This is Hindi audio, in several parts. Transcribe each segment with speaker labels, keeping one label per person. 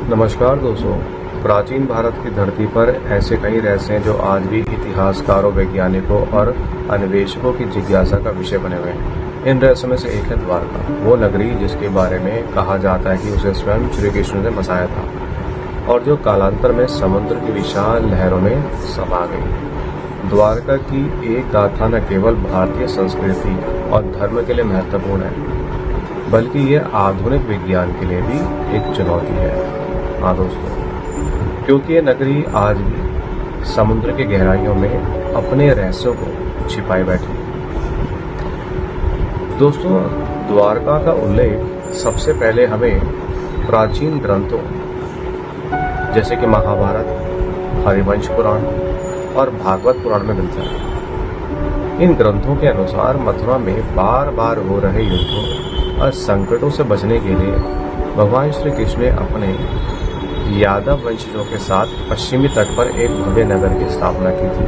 Speaker 1: नमस्कार दोस्तों। प्राचीन भारत की धरती पर ऐसे कई रहस्य हैं जो आज भी इतिहासकारों, वैज्ञानिकों और अन्वेषकों की जिज्ञासा का विषय बने हुए हैं। इन रहस्यों में से एक है द्वारका, वो नगरी जिसके बारे में कहा जाता है कि उसे स्वयं श्री कृष्ण ने बसाया था और जो कालांतर में समुद्र की विशाल लहरों में समा गई। द्वारका की एक गाथा न केवल भारतीय संस्कृति और धर्म के लिए महत्वपूर्ण है, बल्कि ये आधुनिक विज्ञान के लिए भी एक चुनौती है। हाँ दोस्तों, क्योंकि ये नगरी आज भी समुद्र की गहराइयों में अपने रहस्यों को छिपाए बैठी है। दोस्तों, द्वारका का उल्लेख सबसे पहले हमें प्राचीन ग्रंथों जैसे कि महाभारत, हरिवंश पुराण और भागवत पुराण में मिलता है। इन ग्रंथों के अनुसार मथुरा में बार बार हो रहे युद्धों और संकटों से बचने के लिए भगवान श्री कृष्ण ने अपने यादव वंशजों के साथ पश्चिमी तट पर एक भव्य नगर की स्थापना की थी।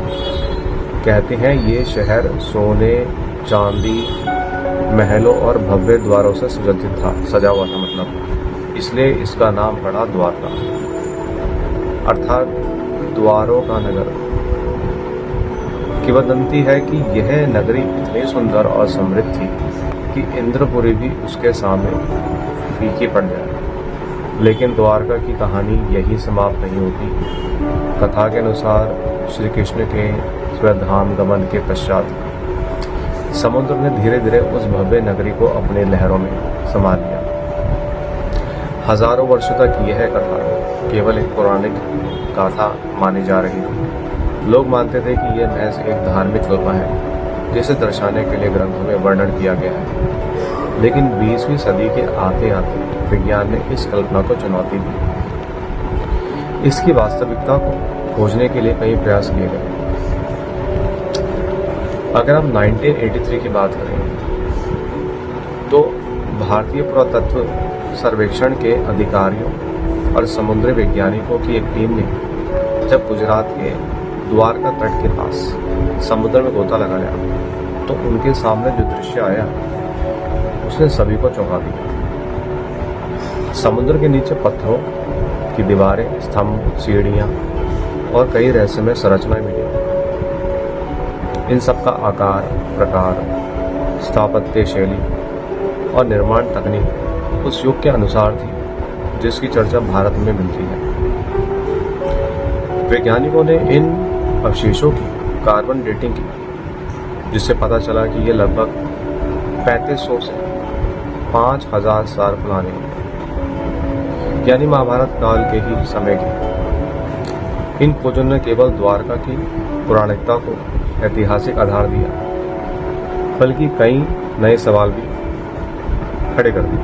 Speaker 1: कहते हैं ये शहर सोने, चांदी, महलों और भव्य द्वारों से सुसज्जित था, सजा हुआ था मतलब, इसलिए इसका नाम पड़ा द्वारका, अर्थात द्वारों का नगर। किंवदंती है कि यह नगरी इतनी सुंदर और समृद्ध थी कि इंद्रपुरी भी उसके सामने फीकी पड़ जाए। लेकिन द्वारका की कहानी यही समाप्त नहीं होती। कथा के अनुसार श्री कृष्ण के स्वधाम गमन के पश्चात समुद्र ने धीरे धीरे उस भव्य नगरी को अपने लहरों में समा लिया। हजारों वर्षों तक यह कथा केवल एक पौराणिक गाथा मानी जा रही थी। लोग मानते थे कि यह महज एक धार्मिक कल्पना है जिसे दर्शाने के लिए ग्रंथों में वर्णन किया गया है। लेकिन 20वीं सदी के आते आते विज्ञान ने इस कल्पना को चुनौती दी। इसकी वास्तविकता को खोजने के लिए कई प्रयास किए गए। अगर हम 1983 की बात करें तो भारतीय पुरातत्व सर्वेक्षण के अधिकारियों और समुद्री वैज्ञानिकों की एक टीम ने जब गुजरात के द्वारका तट के पास समुद्र में गोता लगाया तो उनके सामने जो दृश्य आया उसने सभी को चौंका दिया। समुद्र के नीचे पत्थरों की दीवारें, स्तंभ, सीढ़ियां और कई रहस्यमय संरचनाएं मिली। इन सब का आकार, प्रकार, स्थापत्य शैली और निर्माण तकनीक उस युग के अनुसार थी जिसकी चर्चा भारत में मिलती है। वैज्ञानिकों ने इन अवशेषों की कार्बन डेटिंग की, जिससे पता चला कि ये लगभग 3500 से 5000 साल पुराने, यानी महाभारत काल के ही समय के। इन खोजों ने केवल द्वारका की पौराणिकता को ऐतिहासिक आधार दिया, बल्कि कई नए सवाल भी खड़े कर दिए।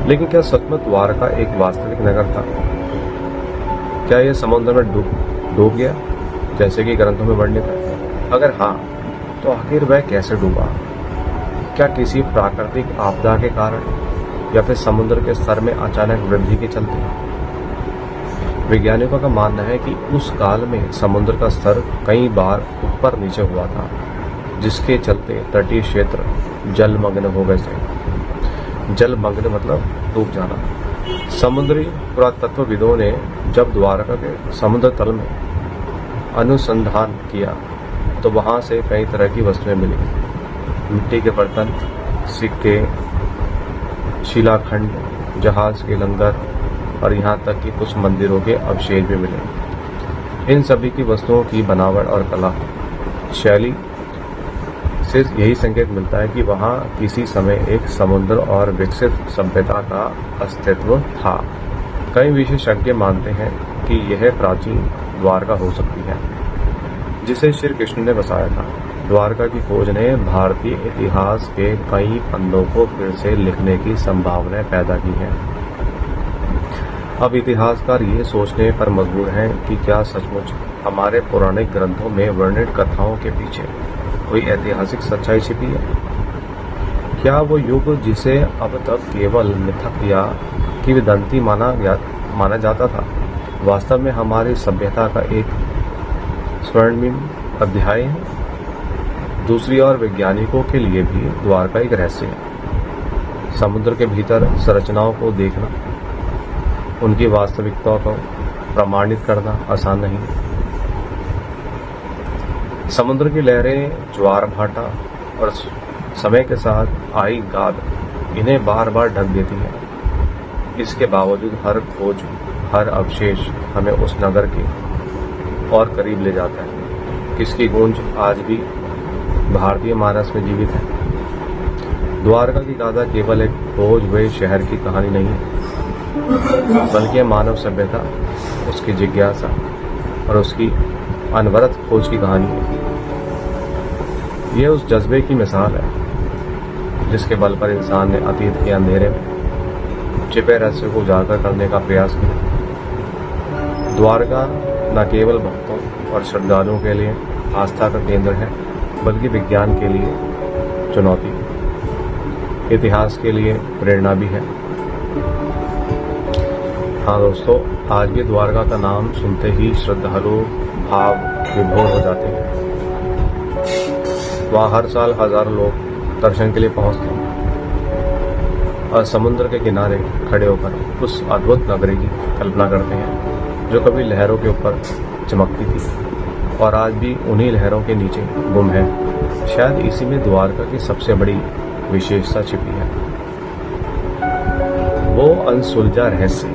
Speaker 1: लेकिन क्या सच में द्वारका एक वास्तविक नगर था? क्या यह समुद्र में डूब गया जैसे कि ग्रंथों में वर्णित है? अगर हाँ, तो आखिर वह कैसे डूबा? क्या किसी प्राकृतिक आपदा के कारण या फिर समुद्र के स्तर में अचानक वृद्धि के चलते? वैज्ञानिकों का मानना है कि उस काल में समुद्र का स्तर कई बार ऊपर नीचे हुआ था, जिसके चलते तटीय क्षेत्र जलमग्न हो गए थे। जलमग्न मतलब डूब जाना। समुद्री पुरातत्वविदों ने जब द्वारका के समुद्र तल में अनुसंधान किया तो वहां से कई तरह की वस्तुएं मिली। मिट्टी के बर्तन, सिक्के, शिलाखंड, जहाज के लंगर और यहाँ तक कि कुछ मंदिरों के अवशेष भी मिले। इन सभी की वस्तुओं की बनावट और कला शैली से यही संकेत मिलता है कि वहाँ किसी समय एक समुद्र और विकसित सभ्यता का अस्तित्व था। कई विशेषज्ञ मानते हैं कि यह प्राचीन द्वारका हो सकती है जिसे श्री कृष्ण ने बसाया था। द्वारका की खोज ने भारतीय इतिहास के कई पन्नों को फिर से लिखने की संभावनाएं पैदा की हैं। अब इतिहासकार ये सोचने पर मजबूर हैं कि क्या सचमुच हमारे पौराणिक ग्रंथों में वर्णित कथाओं के पीछे कोई ऐतिहासिक सच्चाई छिपी है? क्या वो युग जिसे अब तक केवल मिथक या किंवदंती माना जाता था, वास्तव में हमारी सभ्यता का एक स्वर्णिम अध्याय है? दूसरी ओर वैज्ञानिकों के लिए भी द्वारका एक रहस्य है। समुद्र के भीतर संरचनाओं को देखना उनकी वास्तविकता को प्रमाणित करना आसान नहीं। समुद्र की लहरें, ज्वार भाटा और समय के साथ आई गाद इन्हें बार बार ढक देती है। इसके बावजूद हर खोज, हर अवशेष हमें उस नगर के और करीब ले जाता है जिसकी गूंज आज भी भारतीय मानस में जीवित है। द्वारका की गाथा केवल एक खोज हुए शहर की कहानी नहीं है, बल्कि मानव सभ्यता, उसकी जिज्ञासा और उसकी अनवरत खोज की कहानी है। यह उस जज्बे की मिसाल है जिसके बल पर इंसान ने अतीत के अंधेरे में छिपे रहस्य को उजागर करने का प्रयास किया। द्वारका न केवल भक्तों और श्रद्धालुओं के लिए आस्था का केंद्र है, बल्कि विज्ञान के लिए चुनौती, इतिहास के लिए प्रेरणा भी है। हाँ दोस्तों, आज भी द्वारका का नाम सुनते ही श्रद्धालु भाव विभोर हो जाते हैं। वहाँ हर साल हजारों लोग दर्शन के लिए पहुंचते हैं और समुद्र के किनारे खड़े होकर उस अद्भुत नगरी की कल्पना करते हैं जो कभी लहरों के ऊपर चमकती थी और आज भी उन्हीं लहरों के नीचे गुम है। शायद इसी में द्वारका की सबसे बड़ी विशेषता छिपी है, वो अनसुलझा रहस्य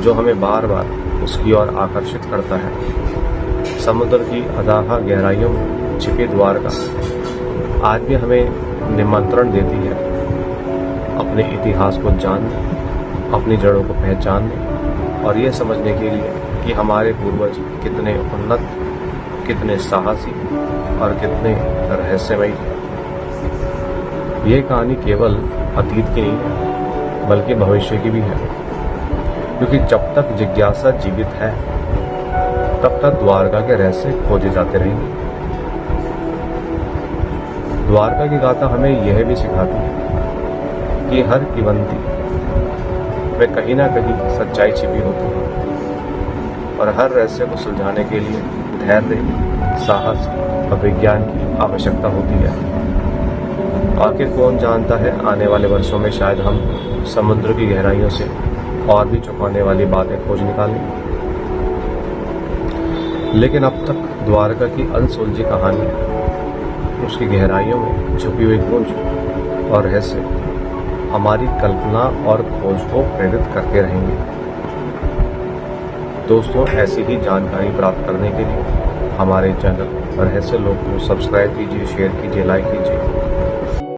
Speaker 1: जो हमें बार बार उसकी ओर आकर्षित करता है। समुद्र की अथाह गहराइयों में छिपी द्वारका आज भी हमें निमंत्रण देती है अपने इतिहास को जानने, अपनी जड़ों को पहचानने और ये समझने के लिए कि हमारे पूर्वज कितने उन्नत, कितने साहसी और कितने रहस्यमयी थे। यह कहानी केवल अतीत की नहीं है, बल्कि भविष्य की भी है, क्योंकि जब तक जिज्ञासा जीवित है तब तक द्वारका के रहस्य खोजे जाते रहेंगे। द्वारका की गाथा हमें यह भी सिखाती है कि हर किवंती में कहीं ना कहीं सच्चाई छिपी होती है और हर रहस्य को सुलझाने के लिए धैर्य, साहस और विज्ञान की आवश्यकता होती है। आखिर कौन जानता है, आने वाले वर्षों में शायद हम समुद्र की गहराइयों से और भी चौंकाने वाली बातें खोज निकालें। लेकिन अब तक द्वारका की अनसुलझी कहानी, उसकी गहराइयों में छुपी हुई गूंज और रहस्य हमारी कल्पना और खोज को प्रेरित करते रहेंगे। दोस्तों, ऐसी ही जानकारी प्राप्त करने के लिए हमारे चैनल रहस्य लोक को सब्सक्राइब कीजिए, शेयर कीजिए, लाइक कीजिए